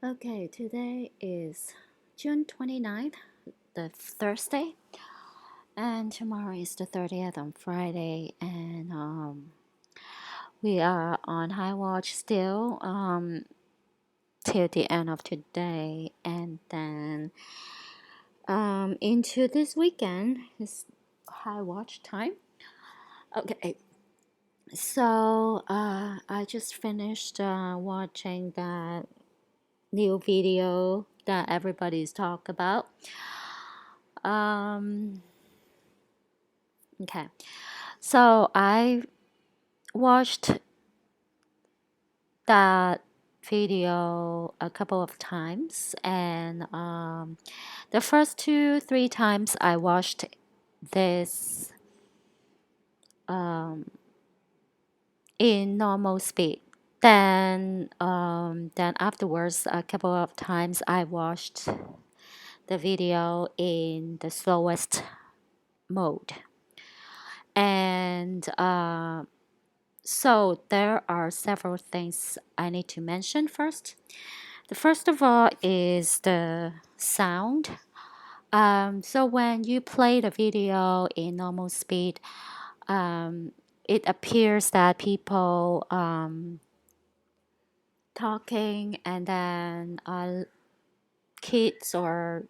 Okay, today is June 29th, the Thursday, and tomorrow is the 30th on Friday, and we are on high watch still till the end of today, and then into this weekend is high watch time. Okay, so I just finished watching that new video that everybody's talk about. Um, okay, so I watched that video a couple of times, and the first two, three times I watched this um, in normal speed. Then afterwards, a couple of times I watched the video in the slowest mode, and so there are several things I need to mention first. The first of all is the sound. So when you play the video in normal speed, it appears that people talking and then kids or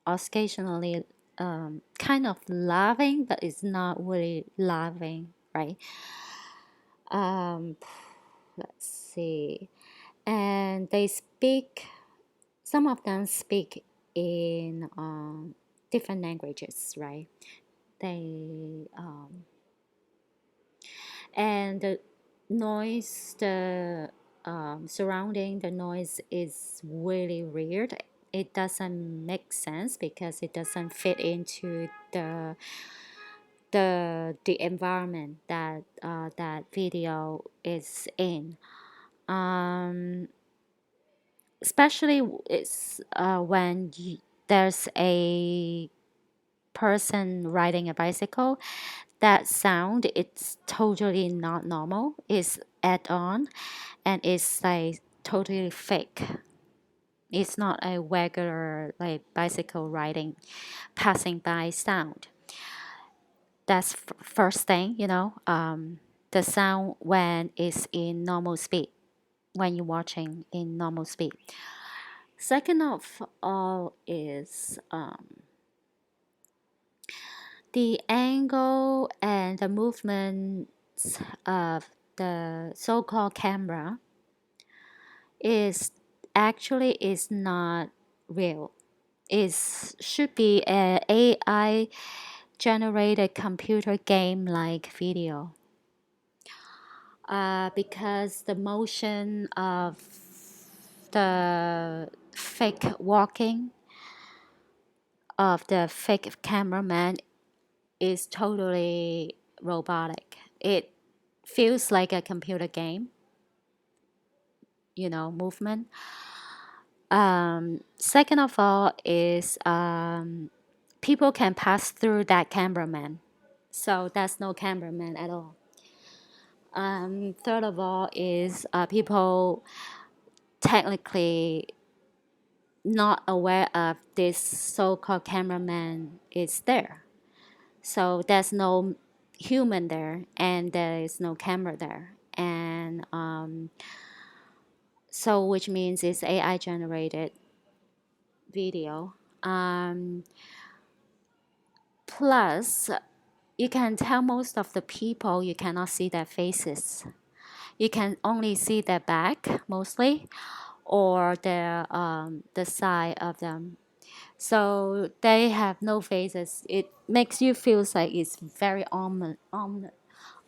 occasionally kind of laughing, but it's not really laughing, right? Um, let's see. And they speak, some of them speak in different languages, right? They and the noise, the surrounding the noise is really weird. It doesn't make sense because it doesn't fit into the environment that that video is in. Um, Especially it's when there's a person riding a bicycle, that sound it's totally not normal, it's add on, and it's like totally fake. It's not a regular like bicycle riding passing by sound. That's first thing, the sound when it's in normal speed, when you're watching in normal speed. Second of all is the angle and the movements of the so-called camera is actually is not real. It should be an AI generated computer game like video. Because the motion of the fake walking of the fake cameraman is totally robotic. It feels like a computer game, movement. Second of all is people can pass through that cameraman, so that's no cameraman at all. Third of all is people technically not aware of this so-called cameraman is there. So there's no human there, and there is no camera there, and so which means it's AI generated video. Plus, you can tell most of the people you cannot see their faces. You can only see their back mostly, or the side of them. So they have no faces. It makes you feel like it's very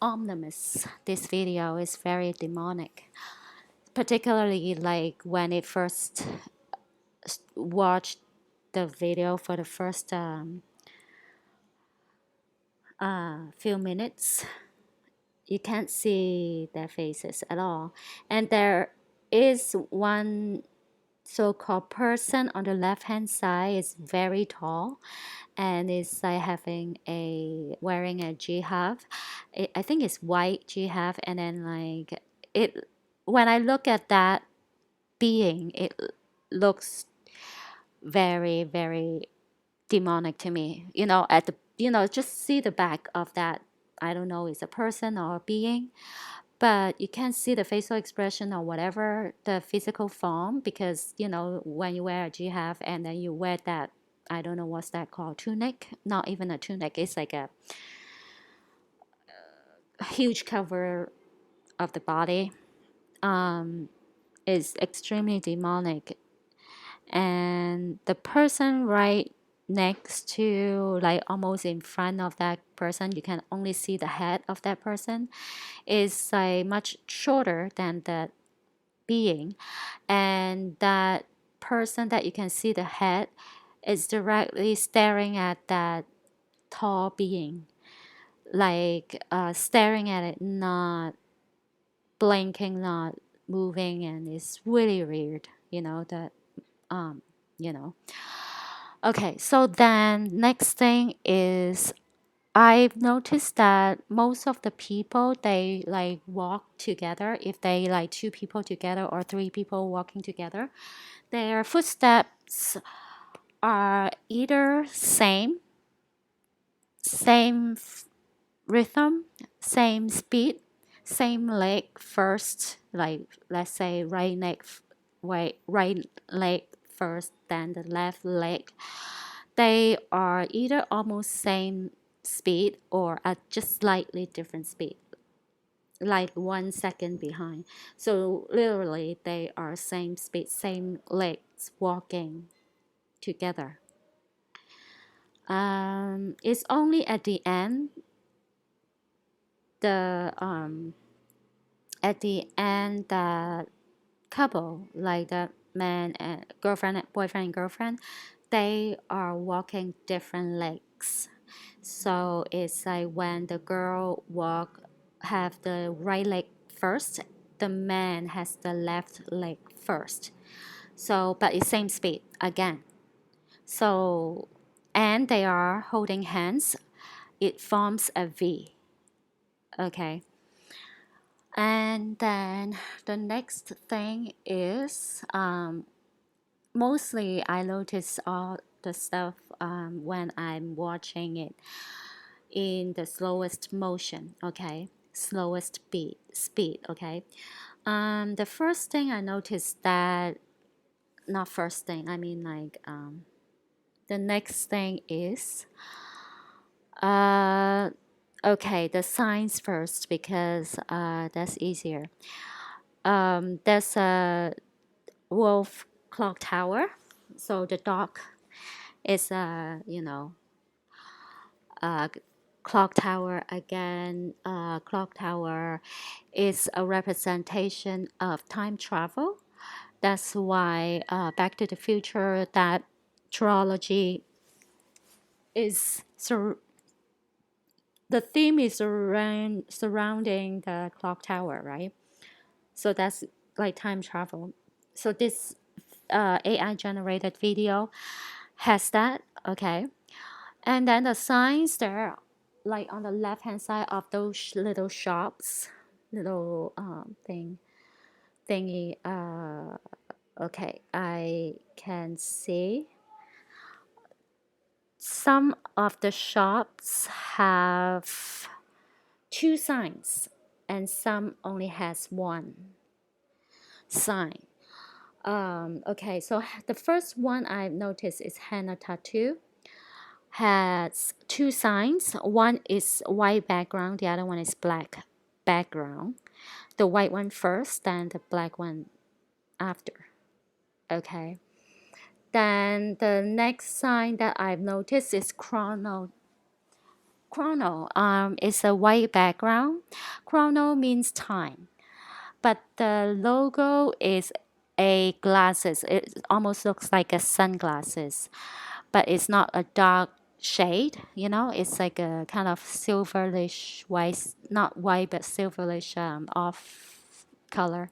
ominous. This video is very demonic, particularly like when it first watched the video for the first few minutes. You can't see their faces at all, and there is one so-called person on the left-hand side is very tall, and is like having a wearing a jihad. I think it's white jihad, and then like it. When I look at that being, it looks very, very demonic to me. At the just see the back of that. I don't know, it's a person or a being, but you can't see the facial expression or whatever the physical form, because when you wear a jihad and then you wear that, I don't know what's that called, tunic, not even a tunic, it's like a huge cover of the body, is extremely demonic. And the person right next to, like almost in front of that person, you can only see the head of that person, is like much shorter than the being. And that person that you can see the head is directly staring at that tall being, like staring at it, not blinking, not moving, and it's really weird, that you know okay. So then next thing is, I've noticed that most of the people, they like walk together. If they like two people together or three people walking together, their footsteps are either same rhythm, same speed, same leg first, like let's say right leg first, then the left leg. They are either almost same speed or at just slightly different speed, like 1 second behind. So literally they are same speed, same legs walking together. It's only at the end, the the couple, like the man and girlfriend, boyfriend and girlfriend, they are walking different legs. So it's like when the girl have the right leg first, the man has the left leg first. So but it's same speed again. So and they are holding hands. It forms a V. Okay. And then the next thing is, mostly I notice all the stuff when I'm watching it in the slowest motion, okay? Slowest speed, okay? The first thing I noticed that, not first thing, I mean like, the next thing is, uh, okay, the signs first, because that's easier. There's a wolf clock tower. So the dog is a clock tower again. Clock tower is a representation of time travel. That's why Back to the Future, that trilogy is the theme is surrounding the clock tower, right? So that's like time travel. So this AI generated video has that, okay? And then the signs there, like on the left hand side of those little shops, little thingy. Okay, I can see some of the shops have two signs, and some only has one sign. Okay, so the first one I've noticed is Henna Tattoo. Has two signs. One is white background, the other one is black background. The white one first, then the black one after. Okay. Then the next sign that I've noticed is chrono. Chrono is a white background. Chrono means time, but the logo is a glasses. It almost looks like a sunglasses, but it's not a dark shade. It's like a kind of silverish white, not white but silverish off color.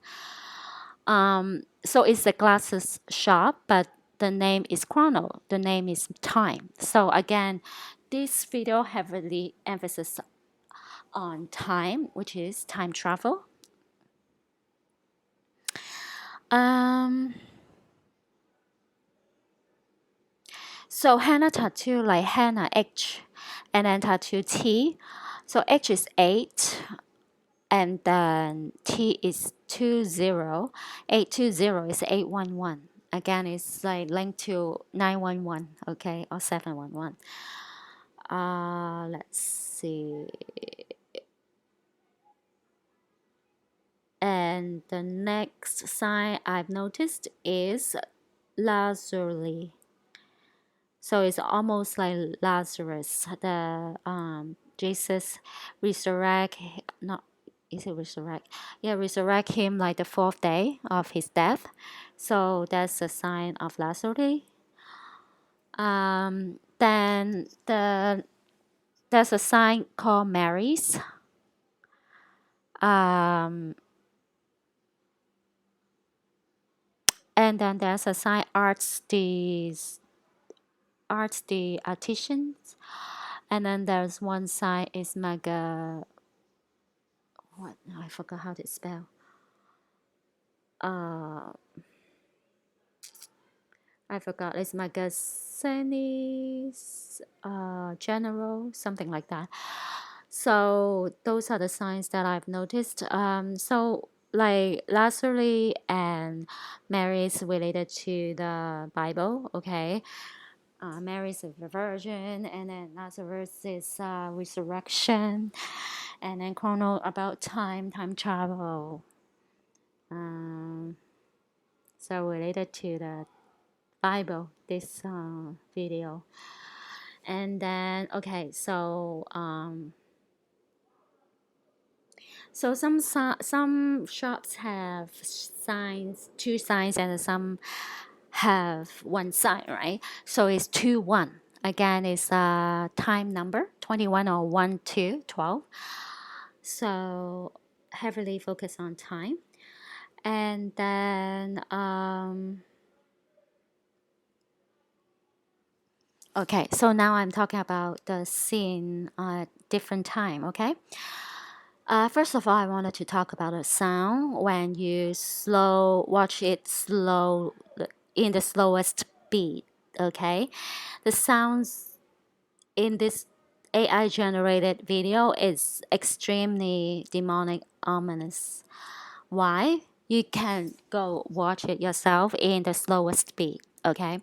So it's a glasses shop, but the name is Chrono. The name is time. So again, this video heavily emphasis on time, which is time travel. Um, So henna tattoo like henna H, and then tattoo T. So H is 8, and then T is 20. 820 is 811. Again, it's like linked to 911, okay, or 711. Let's see. And the next sign I've noticed is lazuli. So it's almost like Lazarus, the Jesus resurrect, not is it resurrect? Yeah, resurrect him like the fourth day of his death. So that's a sign of Lazarus. Then there's a sign called Mary's. Um, and then there's a sign arts the artisans. And then there's one sign is mega. What? I forgot how to spell. Uh, I forgot. It's Magazzini's general, something like that. So those are the signs that I've noticed. So like Lazarus and Mary is related to the Bible, okay? Mary is the virgin, and then Lazarus is resurrection, and then chrono about time travel. Um, so related to the Bible, this video. And then okay, so some shops have signs, two signs, and some have one sign, right? So it's 2-1. Again, it's a time number 21 or 1 2 12. So heavily focus on time. And then okay, so now I'm talking about the scene different time, okay? First of all, I wanted to talk about the sound when you watch it slow in the slowest beat, okay? The sounds in this AI generated video is extremely demonic, ominous. Why? You can go watch it yourself in the slowest beat, okay?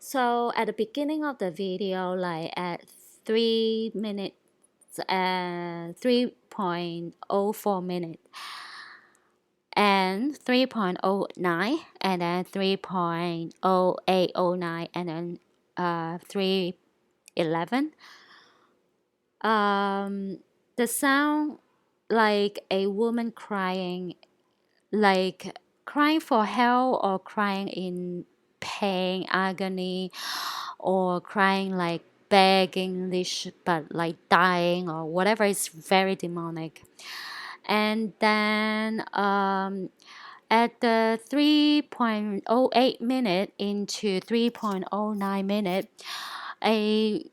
So at the beginning of the video, like at 3 minutes and 3.04 minutes and 3.09 and then 3.0809 and then 311, the sound like a woman crying, like crying for help or crying in pain, agony, or crying like begging this but like dying or whatever, is very demonic. And then at the 3.08 minute into 3.09 minute, a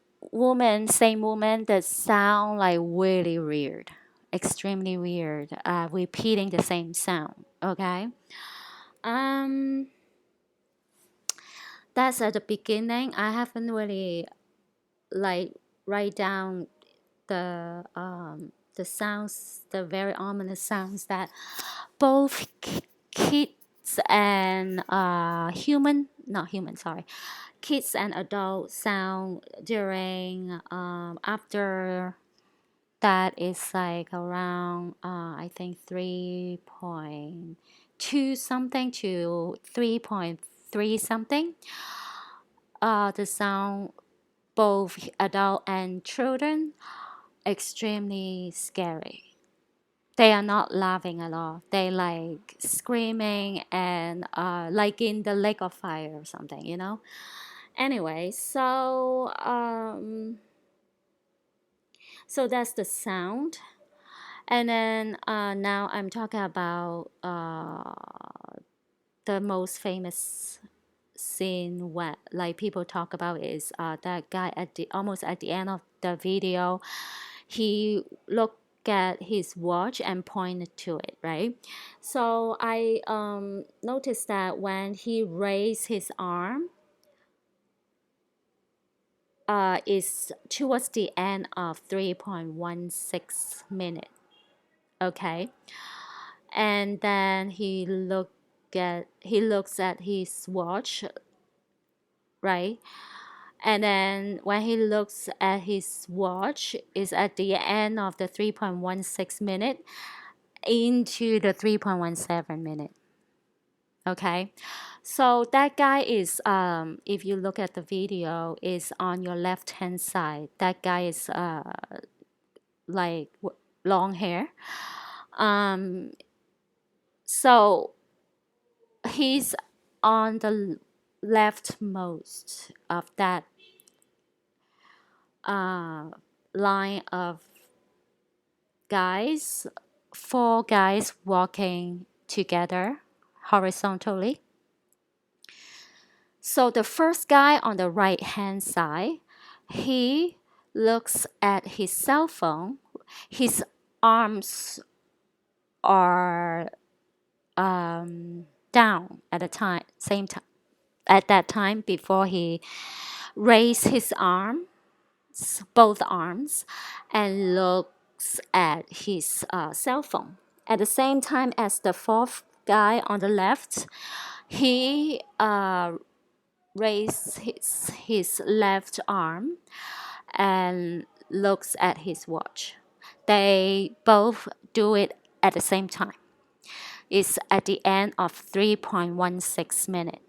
same woman that sound like really weird, extremely weird, repeating the same sound, okay? um that's at the beginning. I haven't really like write down the sounds, the very ominous sounds that both kids and not human, sorry, kids and adults sound during after that is like around I think 3.2 something to 3.3 something. The sound both adult and children extremely scary. They are not laughing at all. They like screaming and like in the lake of fire or something, you know. Anyway, so that's the sound. And then now I'm talking about the most famous scene where like people talk about is that guy at the almost at the end of the video, he looked at his watch and pointed to it, right? So I noticed that when he raised his arm, is towards the end of 3.16 minutes. Okay, and then he looks at his watch, right? And then when he looks at his watch, is at the end of the 3.16 minute into the 3.17 minute. Okay, so that guy is, if you look at the video, is on your left hand side. That guy is like long hair. So he's on the leftmost of that line of guys, four guys walking together horizontally. So the first guy on the right hand side, he looks at his cell phone. His arms are down at the same time. At that time, before he raised his arms, both arms, and looks at his cell phone. At the same time as the fourth guy on the left, he raised his left arm and looks at his watch. They both do it at the same time. It's at the end of 3.16 minutes.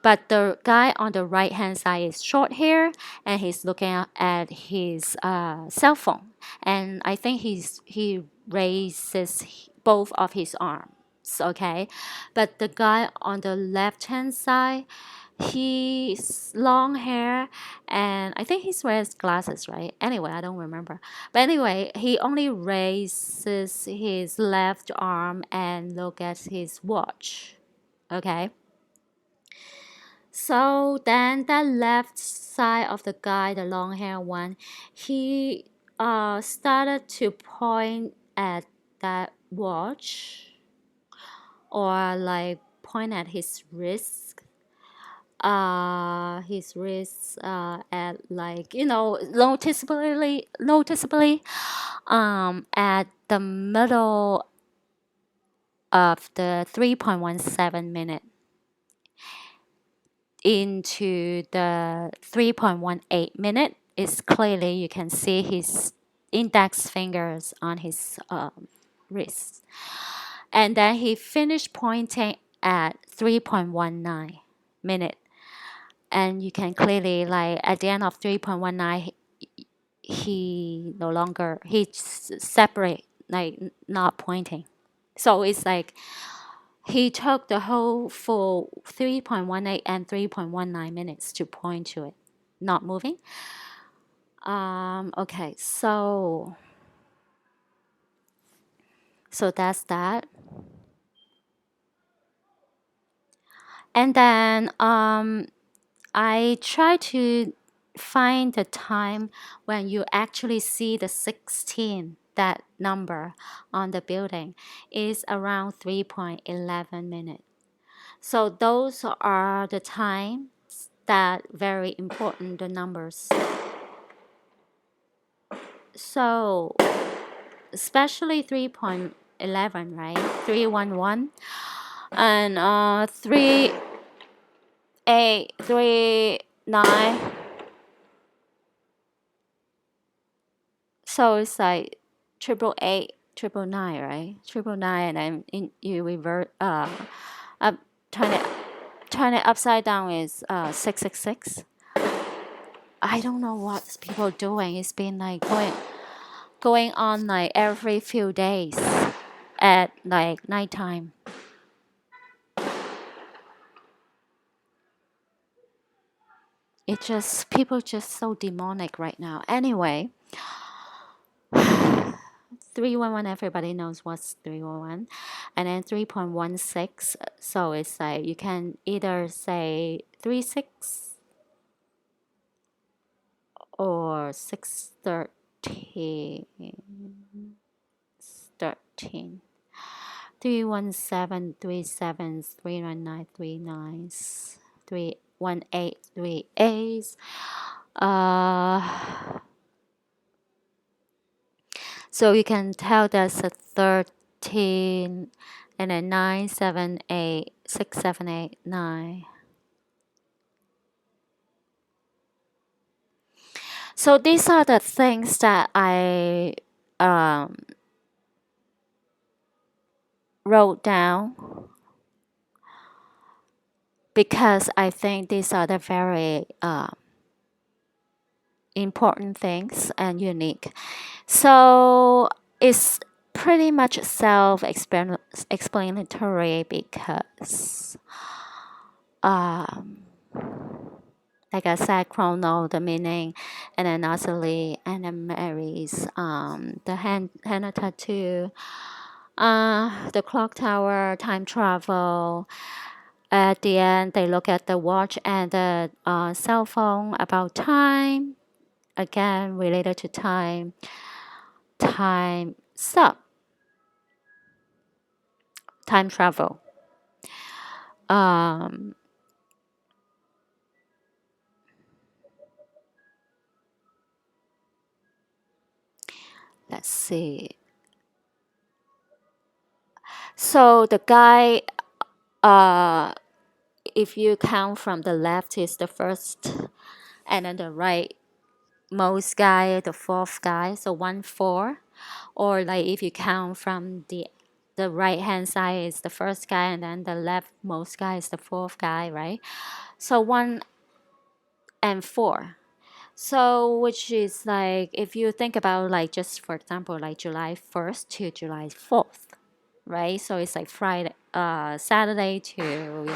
But the guy on the right hand side is short hair and he's looking at his cell phone. And I think he raises both of his arms. Okay, but the guy on the left hand side, he's long hair and I think he wears glasses, right? Anyway, I don't remember. But anyway, he only raises his left arm and look at his watch. Okay. So then that left side of the guy, the long hair one, he started to point at that watch or like point at his wrist. His wrists at like noticeably at the middle of the 3.17 minute into the 3.18 minute is clearly you can see his index fingers on his wrist. And then he finished pointing at 3.19 minute. And you can clearly like at the end of 3.19 he no longer he separate like not pointing. So it's like he took the whole full 3.18 and 3.19 minutes to point to it, not moving. Okay, so that's that. And then I try to find the time when you actually see the 16, that number on the building is around 3.11 minutes. So those are the times that very important, the numbers. So especially 3.11, right? 311 and 3.8, 3.9. So it's like 8.8, 9.9, right? 9.9, and then you revert up, turn it upside down is 666. I don't know what people doing. It's been like going on like every few days at like nighttime. It just people just so demonic right now. Anyway, 311, everybody knows what's 311, and then 3.16. So it's like you can either say 36 or 613. 13. 317, 37, 319, 39, 3 1838. So you can tell that's a 13 and a 9, 7, 8, 6, 7, 8, 9. So these are the things that I wrote down because I think these are the very important things and unique. So it's pretty much self-explanatory because, like I said, chrono, the meaning, and then Nazali, and then Mary's, the henna tattoo, the clock tower, time travel. At the end, they look at the watch and the cell phone about time. Again, related to time. Time sup. Time travel. Um, let's see. So the guy, if you count from the left, is the first, and then the right most guy, the fourth guy. So 1, 4, or like if you count from the right hand side is the first guy, and then the left most guy is the fourth guy, right? So 1 and 4. So, which is like, if you think about, like, just for example, like July 1st to July 4th, right? So it's like Friday, Saturday to,